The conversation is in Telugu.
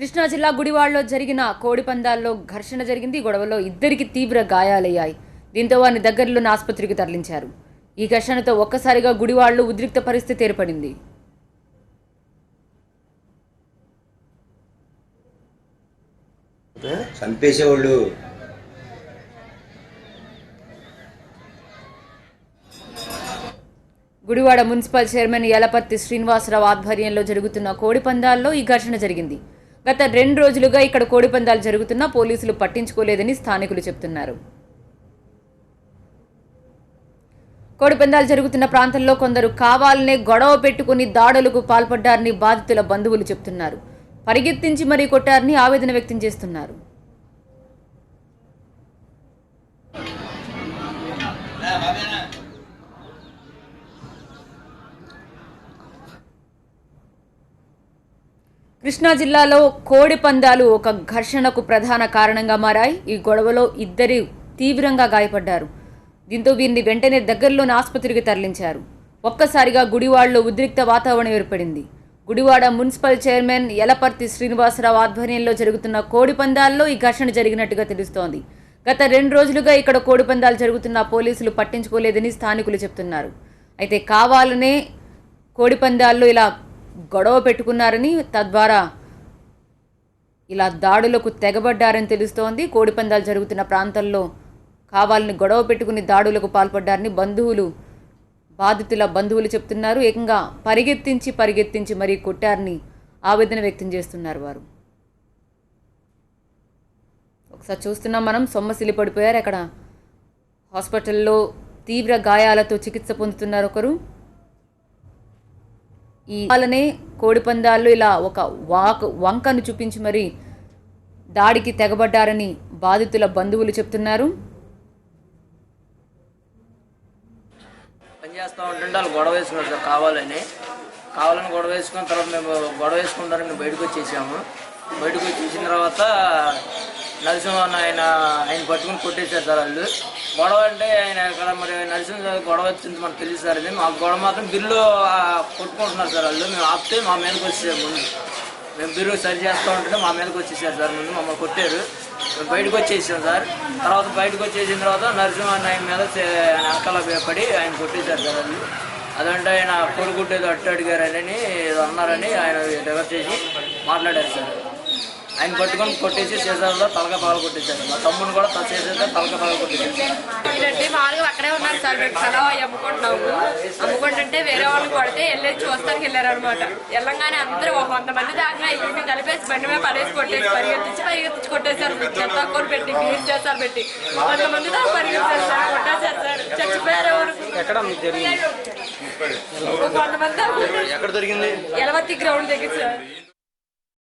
కృష్ణా జిల్లా గుడివాడలో జరిగిన కోడి పందాల్లో ఘర్షణ జరిగింది. గొడవలో ఇద్దరికి తీవ్ర గాయాలయ్యాయి. దీంతో వారిని దగ్గరలోని ఆసుపత్రికి తరలించారు. ఈ ఘర్షణతో ఒక్కసారిగా గుడివాడలో ఉద్రిక్త పరిస్థితి ఏర్పడింది. చంపేసేవాళ్ళు గుడివాడ మున్సిపల్ చైర్మన్ యలపర్తి శ్రీనివాసరావు ఆధ్వర్యంలో జరుగుతున్న కోడి పందాల్లో ఈ ఘర్షణ జరిగింది. గత 2 రోజులుగా ఇక్కడ కోడి పందాలు జరుగుతున్నా పోలీసులు పట్టించుకోలేదని స్థానికులు చెబుతున్నారు. కోడి పందాలు జరుగుతున్న ప్రాంతంలో కొందరు కావాలనే గొడవ పెట్టుకుని దాడులకు పాల్పడ్డారని బాధితుల బంధువులు చెబుతున్నారు. పరిగెత్తించి మరీ కొట్టారని ఆవేదన వ్యక్తం చేస్తున్నారు. కృష్ణా జిల్లాలో కోడి పందాలు ఒక ఘర్షణకు ప్రధాన కారణంగా మారాయి. ఈ గొడవలో ఇద్దరు తీవ్రంగా గాయపడ్డారు. దీంతో వీరిని వెంటనే దగ్గరలోని ఆసుపత్రికి తరలించారు. ఒక్కసారిగా గుడివాడలో ఉద్రిక్త వాతావరణం ఏర్పడింది. గుడివాడ మున్సిపల్ చైర్మన్ యలపర్తి శ్రీనివాసరావు ఆధ్వర్యంలో జరుగుతున్న కోడి పందాల్లో ఈ ఘర్షణ జరిగినట్టుగా తెలుస్తోంది. గత 2 రోజులుగా ఇక్కడ కోడి పందాలు జరుగుతున్న పోలీసులు పట్టించుకోలేదని స్థానికులు చెబుతున్నారు. అయితే కావాలనే కోడి పందాల్లో ఇలా గొడవ పెట్టుకున్నారని, తద్వారా ఇలా దాడులకు తెగబడ్డారని తెలుస్తోంది. కోడి పందాలు జరుగుతున్న ప్రాంతంలో కావాలని గొడవ పెట్టుకుని దాడులకు పాల్పడ్డారని బాధితుల బంధువులు చెప్తున్నారు. ఏకంగా పరిగెత్తించి మరీ కొట్టారని ఆవేదన వ్యక్తం చేస్తున్నారు వారు. ఒకసారి చూస్తున్నాం మనం, సొమ్మసిల్లి పడిపోయారు. అక్కడ హాస్పిటల్లో తీవ్ర గాయాలతో చికిత్స పొందుతున్నారు ఒకరు. ఈ వాళ్ళనే కోడి పందాల్లో ఇలా ఒక వంకను చూపించి మరీ దాడికి తెగబడ్డారని బాధితుల బంధువులు చెప్తున్నారు. పనిచేస్తూ ఉంటుంటే వాళ్ళు గొడవ వేసుకున్నారు సార్. కావాలని గొడవ వేసుకున్న తర్వాత మేము గొడవ వేసుకుంటారని బయటకు వచ్చేసాము. బయటకు వచ్చేసిన తర్వాత నరసింహ ఆయన పట్టుకుని కొట్టేశారు సార్. వాళ్ళు గొడవ అంటే ఆయన ఇక్కడ మరి నరసింహ గొడవ వచ్చింది మనకు తెలుసు సార్. అది మాకు గొడవ మాత్రం బిల్లు కొట్టుకుంటున్నారు సార్ వాళ్ళు. మేము ఆపితే మా మీదకి వచ్చేసారు. ముందు మేము బిల్లు సరి చేస్తూ ఉంటుంటే మా మీదకి వచ్చేసారు సార్. ముందు మమ్మల్ని కొట్టారు. మేము బయటకు వచ్చేసాం సార్. తర్వాత బయటకు వచ్చేసిన తర్వాత నరసింహ ఆయన మీద వెనకాల పడి ఆయన కొట్టేశారు సార్. వాళ్ళు అదంటే ఆయన కొడుకుంటేదో అట్టు అడిగారని ఏదో అన్నారని ఆయన రివర్స్ చేసి మాట్లాడారు సార్. ఆయన పట్టుకొని కొట్టేసి చేసారులో తలక పగల కొట్టేశారు. మా తమ్ముని కూడా చేసేస్తే తలక పగల కొట్టేశారు. మామూలుగా అక్కడే ఉన్నారు సార్. మేము సెలవు అమ్ముకుంటుంటే వేరే వాళ్ళని కొడితే వెళ్ళేసి చూస్తానికి వెళ్ళారు అనమాట. వెళ్ళంగానే అందరూ 100 మంది దాకా ఇంటికి కలిపేసి బండి మీద పడేసి కొట్టేసి పరిగెత్తించి కొట్టేశారు. చెత్త పెట్టి బీర్ చేస్తారు పెట్టి 100 మంది దాకా పరిగెత్తారు సార్. కొట్టేశారు సార్. చచ్చిపోయారు. ఎక్కడ 100 మంది యలపర్తి గ్రౌండ్ దగ్గర సార్.